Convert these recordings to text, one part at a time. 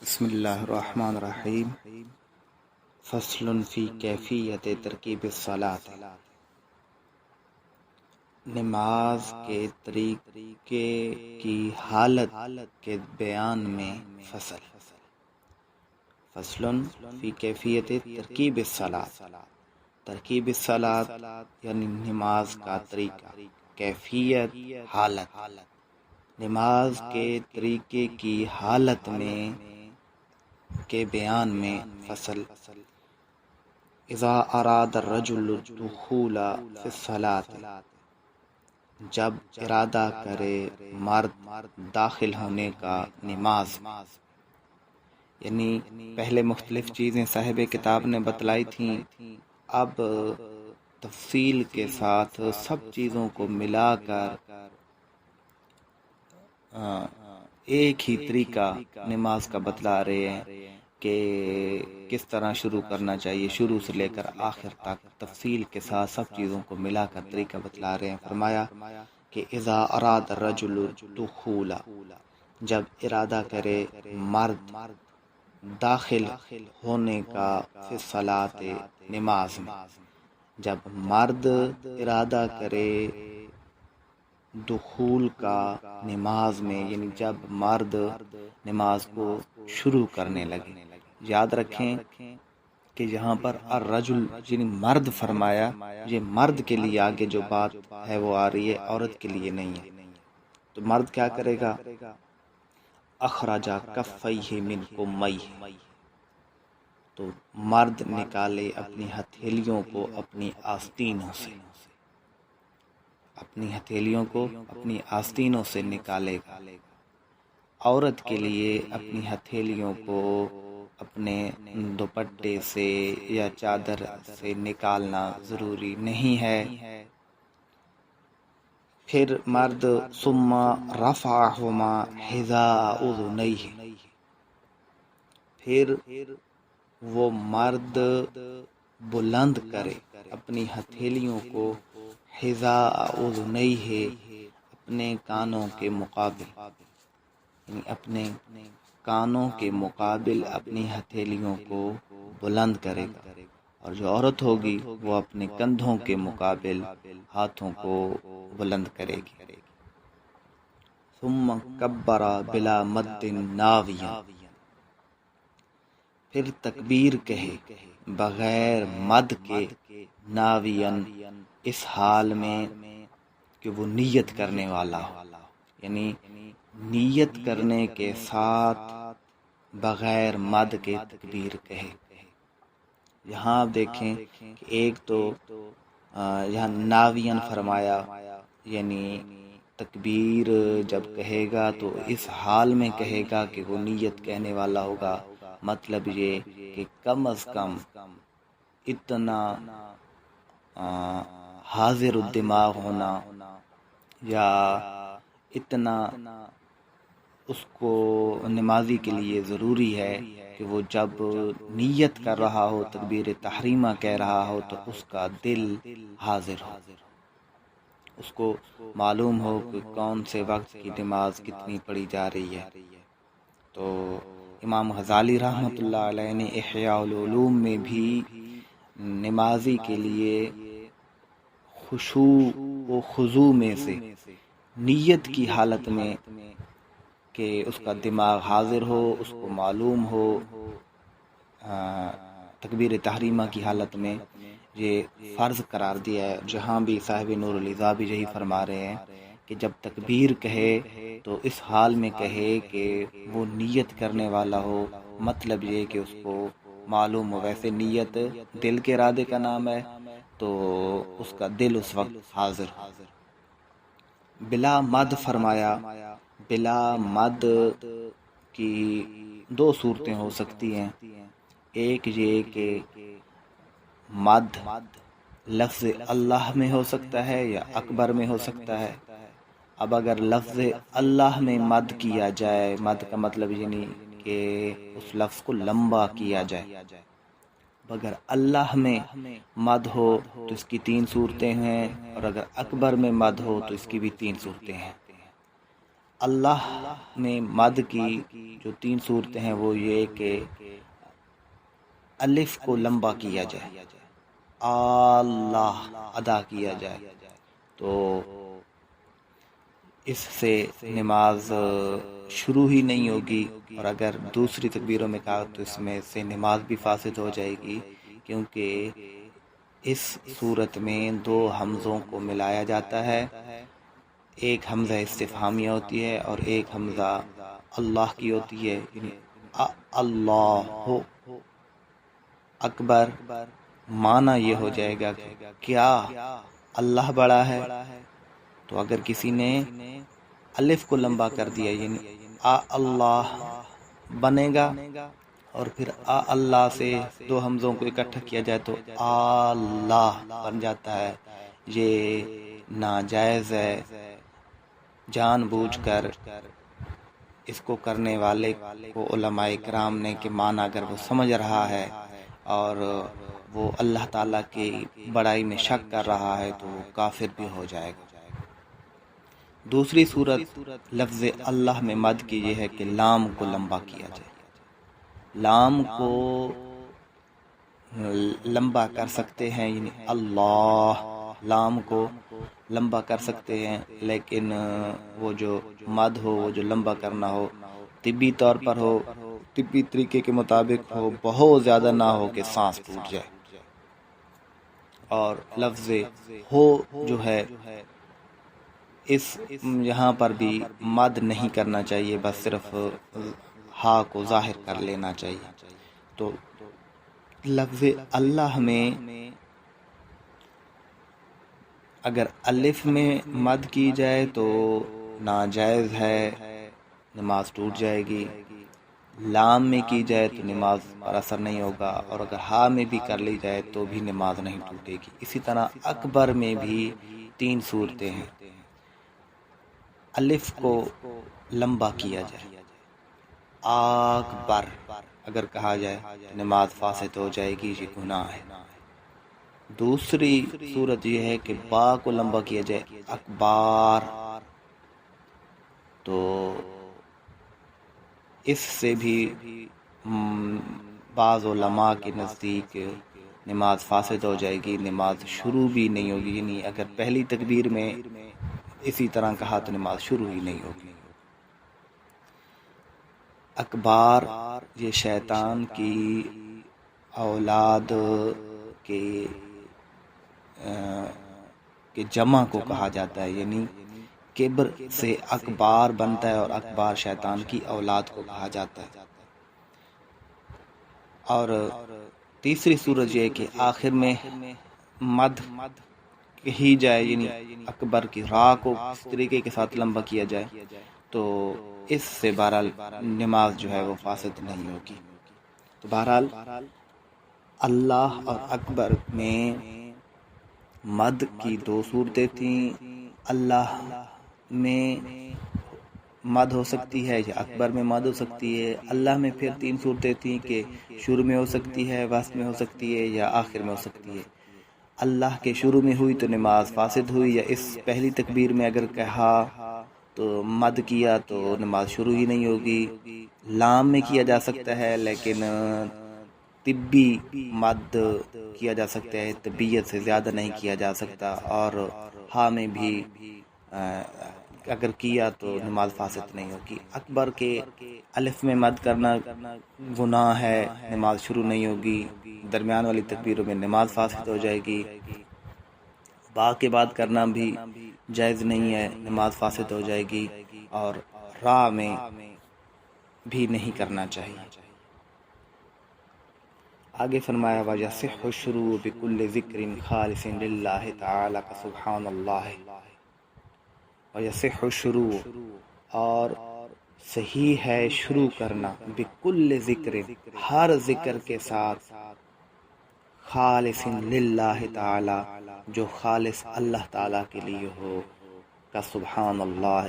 بسم اللہ الرحمن الرحیم فصل فی کیفیت ترکیب الصلاۃ، نماز کے طریقے کی حالت کے بیان میں فصل فی کیفیت ترکیب الصلاۃ، ترکیب الصلاۃ یعنی نماز کا طریقہ، کیفیت حالت، نماز کے طریقے کی حالت میں کے بیان میں فصل۔ اذا اراد الرجل الدخول فی الصلاۃ، جب ارادہ کرے مرد داخل ہونے کا نماز، یعنی پہلے مختلف چیزیں صاحب کتاب نے بتلائی تھیں، اب تفصیل کے ساتھ سب چیزوں کو ملا کر ایک ہی طریقہ نماز کا بتلا رہے ہیں کہ کس طرح شروع کرنا چاہیے، شروع سے لے کر آخر تک تفصیل کے ساتھ سب چیزوں کو ملا کر طریقہ بتلا رہے ہیں۔ فرمایا کہ اذا اراد الرجل الدخول، جب ارادہ کرے مرد داخل ہونے کا فی الصلاۃ، نماز میں، جب مرد ارادہ کرے دخول کا نماز میں، یعنی جب مرد نماز کو شروع کرنے لگے۔ یاد رکھیں کہ یہاں پر الرجل یعنی مرد فرمایا، یہ مرد کے لیے آگے جو بات ہے وہ آ رہی ہے، عورت کے لیے نہیں ہے۔ تو مرد کیا کرے گا؟ اخرج کفیہ من کمیہ، تو مرد نکالے اپنی ہتھیلیوں کو اپنی آستینوں سے، اپنی ہتھیلیوں کو اپنی آستینوں سے نکالے گا۔ عورت کے لیے اپنی ہتھیلیوں کو اپنے دوپٹے سے یا چادر سے نکالنا ضروری نہیں ہے۔ پھر مرد ثم رفعہما حذاء اذنیہ، پھر وہ مرد بلند کرے اپنی ہتھیلیوں کو حذاء اذنیہ، اپنے کانوں کے مقابل، یعنی اپنے کانوں کے مقابل اپنی ہتھیلیوں کو بلند کرے گا، اور جو عورت ہوگی وہ اپنے کندھوں کے مقابل ہاتھوں کو بلند کرے گی۔ ثم کبر بلا مد ناویا، پھر تکبیر کہے بغیر مد کے، ناوین اس حال میں کہ وہ نیت کرنے والا ہو، یعنی نیت کرنے کے ساتھ بغیر مد کے تکبیر کہے۔ یہاں آپ دیکھیں کہ ایک تو یہاں ناوین فرمایا، یعنی تکبیر جب کہے گا تو اس حال میں کہے گا کہ وہ نیت کہنے والا ہوگا، مطلب یہ کہ کم از کم اتنا حاضر الدماغ ہونا، یا اتنا اس کو نمازی کے لیے ضروری ہے کہ وہ جب نیت کر رہا ہو، تکبیر تحریمہ کہہ رہا ہو، تو اس کا دل حاضر ہو، اس کو معلوم ہو کہ کون سے وقت کی نماز کتنی پڑھی جا رہی ہے۔ تو امام غزالی رحمۃ اللہ علیہ نے احیاء العلوم میں بھی نمازی کے لیے خشوع و خضوع میں سے نیت کی حالت میں کہ اس کا دماغ حاضر ہو، اس کو معلوم ہو، تکبیر تحریمہ کی حالت میں یہ فرض قرار دیا ہے۔ جہاں بھی صاحب نور العزا بھی یہی فرما رہے ہیں کہ جب تکبیر کہے تو اس حال میں کہے کہ وہ نیت کرنے والا ہو، مطلب یہ کہ اس کو معلوم ہو۔ ویسے نیت دل کے ارادے کا نام ہے، تو اس کا دل اس وقت حاضر ہو۔ بلا مد فرمایا، بلا مد کی دو صورتیں ہو سکتی ہیں، ایک یہ کہ مد لفظ اللہ میں ہو سکتا ہے یا اکبر میں ہو سکتا ہے۔ اب اگر لفظ اللہ میں مد کیا جائے، مد کا مطلب یعنی کہ اس لفظ کو لمبا کیا جائے، اگر اللہ میں مد ہو تو اس کی تین صورتیں ہیں، اور اگر اکبر میں مد ہو تو اس کی بھی تین صورتیں ہیں۔ اللہ میں مد کی جو 3 صورتیں ہیں وہ یہ کہ الف کو لمبا کیا جائے، اللہ ادا کیا جائے، تو اس سے نماز شروع ہی نہیں ہوگی، اور اگر دوسری تکبیروں میں کہا تو اس میں سے نماز بھی فاسد ہو جائے گی، کیونکہ اس صورت میں 2 حمزوں کو ملایا جاتا ہے، ایک حمزہ استفہامیہ ہوتی ہے اور ایک حمزہ اللہ کی ہوتی ہے، یعنی اللہ اکبر معنی یہ ہو جائے گا کہ کیا اللہ بڑا ہے، تو اگر کسی نے الف کو لمبا کر دیا یعنی اللہ بنے گا، اور پھر اللہ سے 2 حمزوں کو اکٹھا کیا جائے تو اللہ بن جاتا ہے، یہ ناجائز ہے، جان بوجھ کر اس کو کرنے والے کو علماء کرام نے کہ معنی اگر وہ سمجھ رہا ہے اور وہ اللہ تعالیٰ کی بڑائی میں شک کر رہا ہے تو وہ کافر بھی ہو جائے گا۔ دوسری صورت لفظ اللہ میں مد کی یہ ہے کہ لام کو لمبا کیا جائے، لام کو لمبا کر سکتے ہیں، یعنی اللہ لام کو لمبا کر سکتے ہیں، لیکن وہ جو مد ہو وہ جو لمبا کرنا ہو طبی طور پر ہو، طبی طریقے کے مطابق ہو، بہت زیادہ نہ ہو کہ سانس پھوٹ جائے، اور لفظ ہو جو ہے اس یہاں پر بھی مد نہیں کرنا چاہیے، بس صرف ہا کو ظاہر کر لینا چاہیے۔ تو لفظ اللہ میں اگر الف میں مد کی جائے تو ناجائز ہے، نماز ٹوٹ جائے گی، لام میں کی جائے تو نماز پر اثر نہیں ہوگا، اور اگر ہا میں بھی کر لی جائے تو بھی نماز نہیں ٹوٹے گی۔ اسی طرح اکبر میں بھی 3 صورتیں ہیں، الف کو لمبا کیا جائے، اکبر اگر کہا جائے تو نماز فاسد ہو جائے گی، یہ گناہ ہے۔ دوسری صورت یہ ہے کہ با کو لمبا کیا جائے، اکبار، تو اس سے بھی بعض علماء کے نزدیک نماز فاسد ہو جائے گی، نماز شروع بھی نہیں ہوگی، یعنی اگر پہلی تکبیر میں اسی طرح کہا تو نماز شروع ہی نہیں ہوگی۔ اکبار یہ شیطان کی اولاد کے جمع کو کہا جاتا ہے، یعنی کبر سے اکبار بنتا ہے، اور اکبار شیطان کی اولاد کو کہا جاتا ہے۔ اور تیسری صورت یہ ہے کہ آخر میں مد ہی جائے، یعنی اکبر کی را کو اس طریقے کے ساتھ لمبا کیا جائے، تو اس سے بہرحال نماز جو ہے وہ فاسد نہیں ہوگی۔ تو بہرحال اللہ اور اکبر میں مد کی 2 صورتیں تھیں، اللہ میں مد ہو سکتی ہے یا اکبر میں مد ہو سکتی ہے، اللہ میں پھر 3 صورتیں تھیں کہ شروع میں ہو سکتی ہے، وسط میں ہو سکتی ہے، یا آخر میں ہو سکتی ہے۔ اللہ کے شروع میں ہوئی تو نماز فاسد ہوئی، یا اس پہلی تکبیر میں اگر کہا تو مد کیا تو نماز شروع ہی نہیں ہوگی۔ لام میں کیا جا سکتا ہے لیکن طبی مد کیا جا سکتا ہے، طبیعت سے زیادہ نہیں کیا جا سکتا، اور ہاں میں بھی اگر کیا تو نماز فاسد نہیں ہوگی۔ اکبر کے الف میں مد کرنا گناہ ہے، نماز شروع نہیں ہوگی، درمیان والی تکبیروں میں نماز فاسد ہو جائے گی، با کے بعد کرنا بھی جائز نہیں ہے، نماز فاسد ہو جائے گی، اور را میں بھی نہیں کرنا چاہیے۔ آگے فرمایا وَيَصِحُّ الشُّرُوعُ بِكُلِّ ذِكْرٍ خَالِصٍ لِلَّهِ تَعَالَى كَسُبْحَانَ اللَّهِ وَيَصِحُّ الشُّرُوعُ، اور صحیح ہے شروع کرنا، بِكُلِّ ذِكْرٍ ہر ذکر کے ساتھ، خالص للہ تعالی جو خالص اللہ تعالی کے لیے ہو، کا سبحان اللہ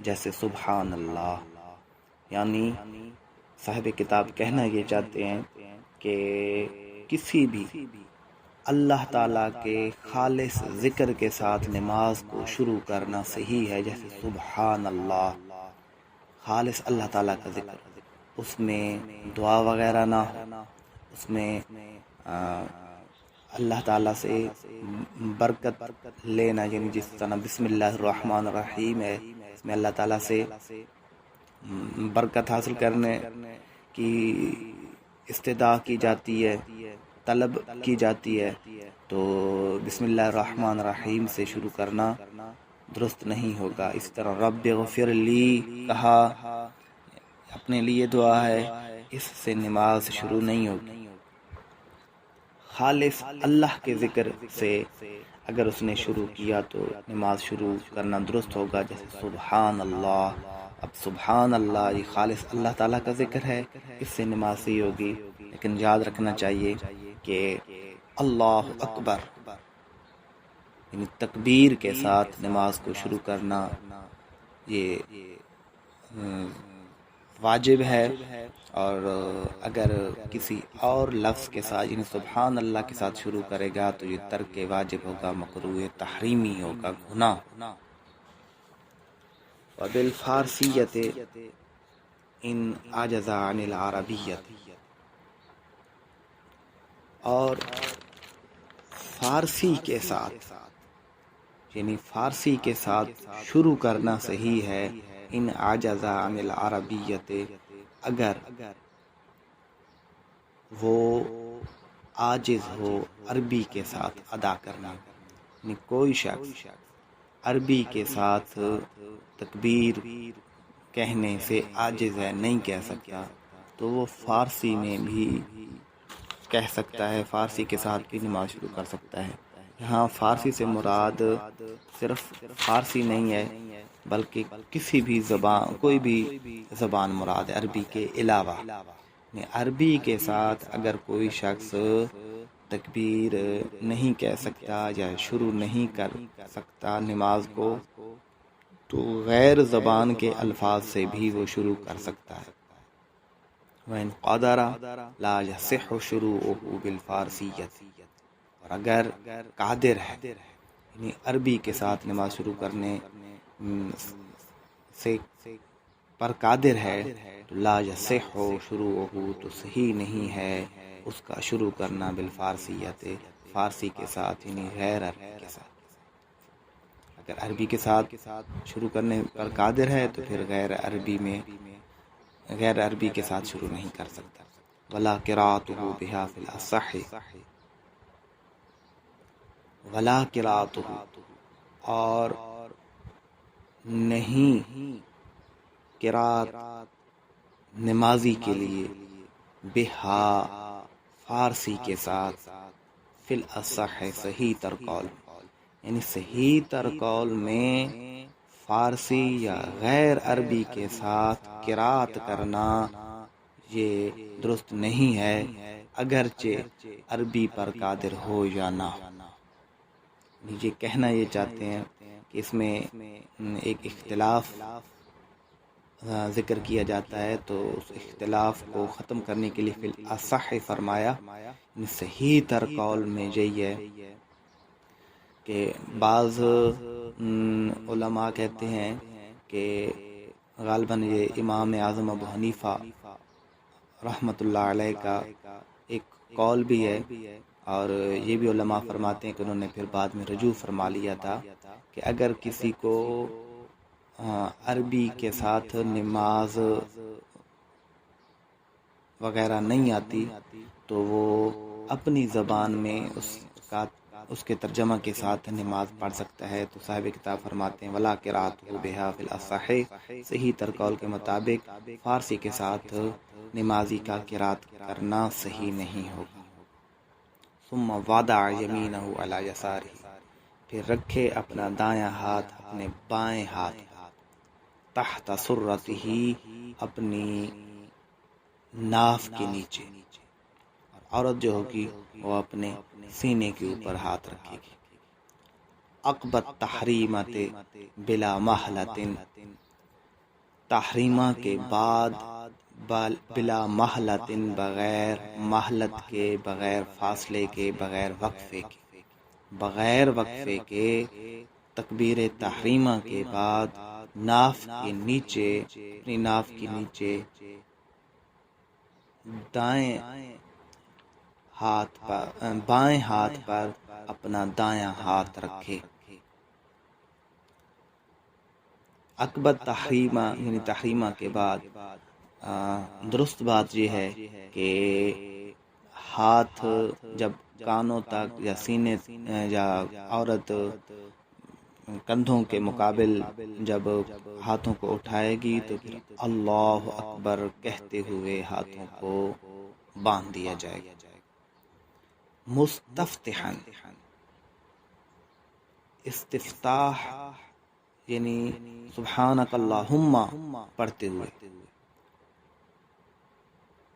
جیسے سبحان اللہ، یعنی صاحب کتاب کہنا یہ چاہتے ہیں کہ کسی بھی اللہ تعالیٰ کے خالص ذکر کے ساتھ نماز کو شروع کرنا صحیح ہے، جیسے سبحان اللہ، خالص اللہ تعالیٰ کا ذکر، اس میں دعا وغیرہ نہ ہو، اس میں اللہ تعالیٰ سے برکت لینا، یعنی جس طرح بسم اللہ الرحمن الرحیم ہے، اس میں اللہ تعالیٰ سے برکت حاصل کرنے کی استدعا کی جاتی ہے، طلب کی جاتی ہے، تو بسم اللہ الرحمن الرحیم سے شروع کرنا درست نہیں ہوگا۔ اس طرح رب اغفر لی کہا، اپنے لیے دعا ہے، اس سے نماز شروع نہیں ہوگی۔ خالص اللہ کے ذکر سے اگر اس نے شروع کیا تو نماز شروع کرنا درست ہوگا، جیسے سبحان اللہ۔ اب سبحان اللہ یہ خالص اللہ تعالیٰ کا ذکر ہے، اس سے نماز صحیح ہوگی، لیکن یاد رکھنا چاہیے کہ اللہ اکبر یعنی تکبیر کے ساتھ نماز کو شروع کرنا یہ واجب ہے، اور اگر کسی اور لفظ کے ساتھ یعنی سبحان اللہ کے ساتھ شروع کرے گا تو یہ ترک واجب ہوگا، مکروہ تحریمی ہوگا، گناہ۔ وبالفارسیت ان عجز عن العربیت، اور فارسی کے ساتھ یعنی فارسی کے ساتھ شروع کرنا صحیح ہے، ان عجز عن العربیت، اگر وہ عاجز ہو عربی کے ساتھ ادا کرنا، یعنی کوئی شخص عربی کے ساتھ تکبیر کہنے سے عاجز ہے، نہیں کہہ سکتا، تو وہ فارسی میں بھی کہہ سکتا ہے، فارسی کے ساتھ بھی نماز شروع کر سکتا ہے۔ یہاں فارسی سے مراد صرف فارسی نہیں ہے، بلکہ کسی بھی زبان، کوئی بھی زبان مراد ہے عربی کے علاوہ۔ عربی کے ساتھ اگر کوئی شخص تکبیر نہیں کہہ سکتا یا شروع نہیں کر سکتا نماز کو، تو غیر زبان کے الفاظ سے بھی وہ شروع کر سکتا ہے۔ وَإِنْ قَدَرَ لَا يَصِحُّ شُرُوعُهُ بِالْفَارْسِيَّةِ، اور اگر قادر ہے یعنی عربی کے ساتھ نماز شروع کرنے سے پر قادر ہے، تو لا یصح شروعہ، تو صحیح نہیں ہے اس کا شروع کرنا بالفارسیت، فارسی کے ساتھ یعنی غیر عربی کے ساتھ۔ اگر عربی کے ساتھ شروع کرنے پر قادر ہے تو پھر غیر عربی کے ساتھ شروع نہیں کر سکتا۔ ولا قراءتہ بہا فی الاصح، ولا قراءتہ، اور نہیں قرات نمازی کے لیے بہا فارسی کے ساتھ فی الاصح، صحیح تر قول، یعنی صحیح تر قول میں فارسی یا غیر عربی کے ساتھ قرات کرنا یہ درست نہیں ہے، اگرچہ عربی پر قادر ہو یا نہ ہو۔ یہ کہنا یہ چاہتے ہیں کہ اس میں ایک اختلاف ذکر کیا جاتا ہے، تو اس اختلاف کو ختم کرنے کے لیے فی الاصح فرمایا، صحیح تر قول میں یہی ہے کہ بعض علماء کہتے ہیں کہ غالباً یہ امام اعظم ابو حنیفہ رحمۃ اللہ علیہ کا ایک قول بھی ہے، اور یہ بھی علماء فرماتے ہیں کہ انہوں نے پھر بعد میں رجوع فرما لیا تھا کہ اگر کسی کو عربی کے ساتھ نماز وغیرہ نہیں آتی تو وہ اپنی زبان میں اس کے ترجمہ کے ساتھ نماز پڑھ سکتا ہے۔ تو صاحب کتاب فرماتے ہیں ولا قراءتہ بہا فی الاصح، صحیح تر قول کے مطابق فارسی کے ساتھ نمازی کا قرات کرنا صحیح نہیں ہوگا۔ ثم وضع یمینہ علی یسارہ، پھر رکھے اپنا دایاں ہاتھ اپنے بائیں ہاتھ تحت سرتہ، اپنی ناف کے نیچے، اور عورت جو ہوگی وہ اپنے سینے کے اوپر ہاتھ رکھے گی۔ عقبت تحریمت بلا محلت، تحریمہ کے بعد بلا محلت، بغیر محلت کے، بغیر فاصلے کے، بغیر وقفے کے تکبیر تحریمہ کے بعد ناف کے نیچے، اپنی ناف کے نیچے بائیں ہاتھ پر اپنا دایاں ہاتھ رکھے۔ اکبر تحریمہ یعنی تحریمہ کے بعد درست بات یہ ہے کہ ہاتھ جب کانوں تک یا سینے یا عورت کندھوں کے مقابل جب ہاتھوں کو اٹھائے گی تو پھر اللہ اکبر کہتے ہوئے ہاتھوں کو باندھ دیا جائے گا۔ مستفتحاً، استفتاح یعنی سبحانک اللہم پڑھتے ہوئے،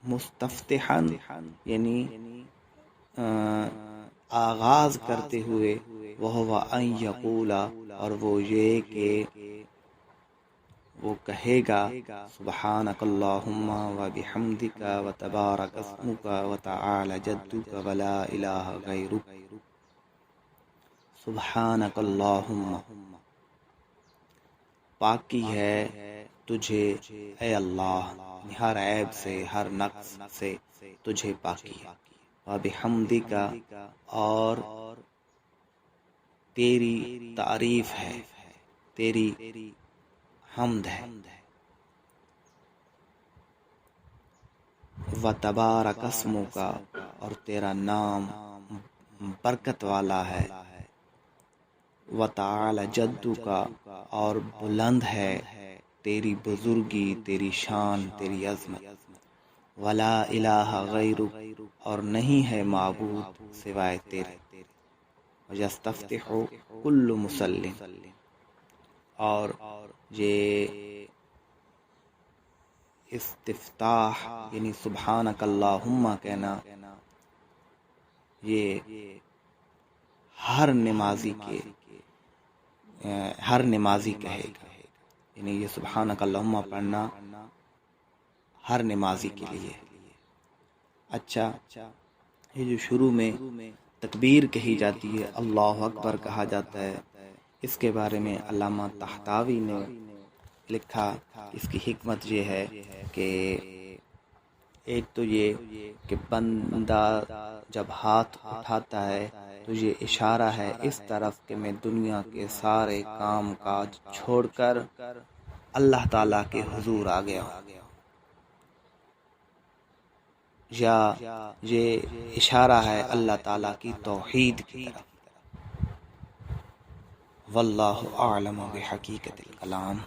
مستفتحاً یعنی آغاز کرتے ہوئے، وَهُوَ أَن يَقُولَ، اور وہ یہ کہ وہ کہے گا سبحانک اللہم وبحمدک وتبارک اسمک وتعالی جدک ولا الہ غیرک۔ سبحانک اللہم، پاکی ہے تجھے اے اللہ، ہر عیب سے، ہر نقص سے تجھے پاکی ہے۔ وبحمدک، اور تیری تعریف ہے، تیری حمد ہے۔ وتبارک اسمک، اور تیرا نام برکت والا ہے۔ وتعالی جدک، اور بلند ہے تیری بزرگی، تیری شان، تیری عظمت۔ ولا الہ غیرک، اور نہیں ہے معبود سوائے تیرے۔ یستفتح کل مسلم، اور یہ استفتاح یعنی سبحانک اللہم کہنا، یہ ہر نمازی کہے گا، یعنی یہ سبحانک اللہم پڑھنا ہر نمازی کے لیے۔ اچھا، یہ جو شروع میں تکبیر کہی جاتی ہے، اللہ اکبر کہا جاتا ہے، اس کے بارے میں علامہ طحطاوی نے لکھا، اس کی حکمت یہ ہے کہ ایک تو یہ کہ بندہ جب ہاتھ اٹھاتا ہے تو یہ اشارہ ہے اس طرف کہ میں دنیا کے سارے کام کاج چھوڑ کر اللہ تعالیٰ کے حضور آ گیا ہوں، یا یہ اشارہ ہے اللہ تعالیٰ کی توحید کی طرف۔ واللہ اعلم بحقیقت الکلام۔